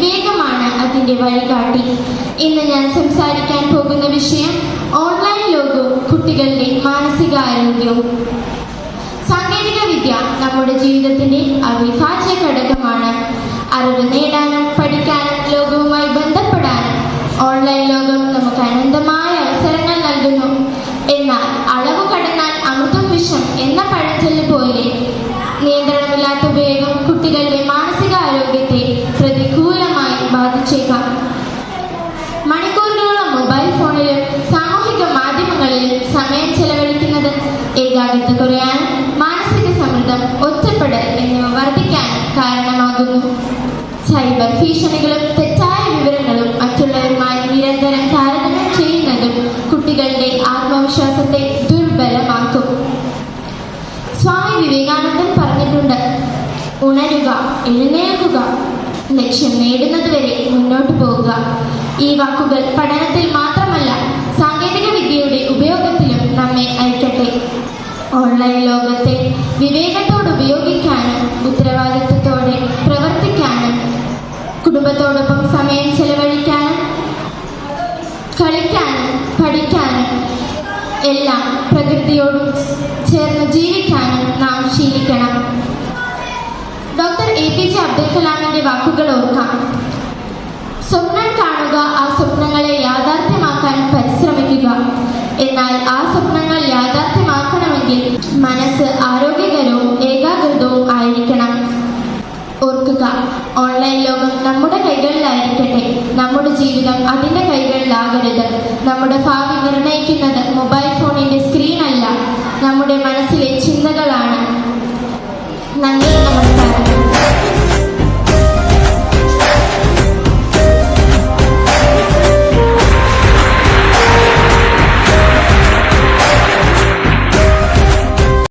വിവേകമാണ് അതിൻ്റെ വഴികാട്ടി. ഇന്ന് ഞാൻ സംസാരിക്കാൻ പോകുന്ന വിഷയം ഓൺലൈൻ ലോകവും കുട്ടികളുടെ മാനസികാരോഗ്യവും. സാങ്കേതിക വിദ്യ നമ്മുടെ ജീവിതത്തിൻ്റെ അവിഭാജ്യ ഘടകമാണ്. അറിവ് നേടാനും പഠിക്കാനും ലോകവുമായി ബന്ധപ്പെടാനും ഓൺലൈൻ ലോകം നമുക്ക് അനന്തമായ അവസരങ്ങൾ നൽകുന്നു. എന്നാൽ അളവ് കടന്നാൽ അമൃതം വിഷം എന്ന പഴഞ്ചൊല്ല് പോലെ നിയന്ത്രണമില്ലാത്ത ഉപയോഗം കുട്ടികളുടെ മാനസികാരോഗ്യത്തെ പ്രതികൂലമായി ബാധിച്ചേക്കാം. മണിക്കൂറുകളോളം മൊബൈൽ ഫോണിലും സാമൂഹിക മാധ്യമങ്ങളിലും സമയം ചെലവഴിക്കുന്നത് ഏകാഗ്രത കുറയാനും മാനസിക സമ്മർദ്ദം, ഒറ്റപ്പെടൽ എന്നിവ വർദ്ധിക്കാനും കാരണമാകുന്നു. സൈബർ ഭീഷണികളും തെറ്റായ വിവരങ്ങളും മറ്റുള്ളവരുമായി നിരന്തരം താരതമ്യം ചെയ്യുന്നതും കുട്ടികളുടെ ആത്മവിശ്വാസത്തെ ദുർബലമാക്കും. സ്വാമി വിവേകാനന്ദൻ പറഞ്ഞിട്ടുണ്ട്, ഉണരുക, എഴുന്നേൽക്കുക, ലക്ഷ്യം നേടുന്നതുവരെ മുന്നോട്ട് പോവുക. ഈ വാക്കുകൾ പഠനത്തിൽ മാത്രമല്ല സാങ്കേതിക വിദ്യയുടെ ഉപയോഗത്തിലും നമ്മെ അയക്കട്ടെ. ഓൺലൈൻ ലോകത്തെ വിവേകത്തോടെ ഉപയോഗിക്കാനും ഉത്തരവാദിത്വത്തോടെ പ്രവർത്തിക്കാനും കുടുംബത്തോടൊപ്പം സമയം ചെലവഴിക്കാനും കളിക്കാനും പഠിക്കാനും എല്ലാം പ്രകൃതിയോടും ചേർന്ന് ജീവിക്കാനും നാം ശീലിക്കണം. ഡോക്ടർ APJ അബ്ദുൽ കലാമിന്റെ വാക്കുകൾ ഓർക്കാം. സ്വപ്നം കാണുക, ആ സ്വപ്നങ്ങളെ യാഥാർത്ഥ്യമാക്കാൻ പരിശ്രമിക്കുക. എന്നാൽ ആ സ്വപ്നങ്ങൾ യാഥാർത്ഥ്യമാക്കണമെങ്കിൽ മനസ്സ് ആരോഗ്യകരവും ഏകാഗ്രതവും ആയിരിക്കണം. ഓർക്കുക, ഓൺലൈൻ ലോകം നമ്മുടെ കൈകളിലായിരിക്കട്ടെ, നമ്മുടെ ജീവിതം അതിൻ്റെ കൈകളിലാകരുത്. നമ്മുടെ ഭാവി നിർണ്ണയിക്കുന്നത് മൊബൈൽ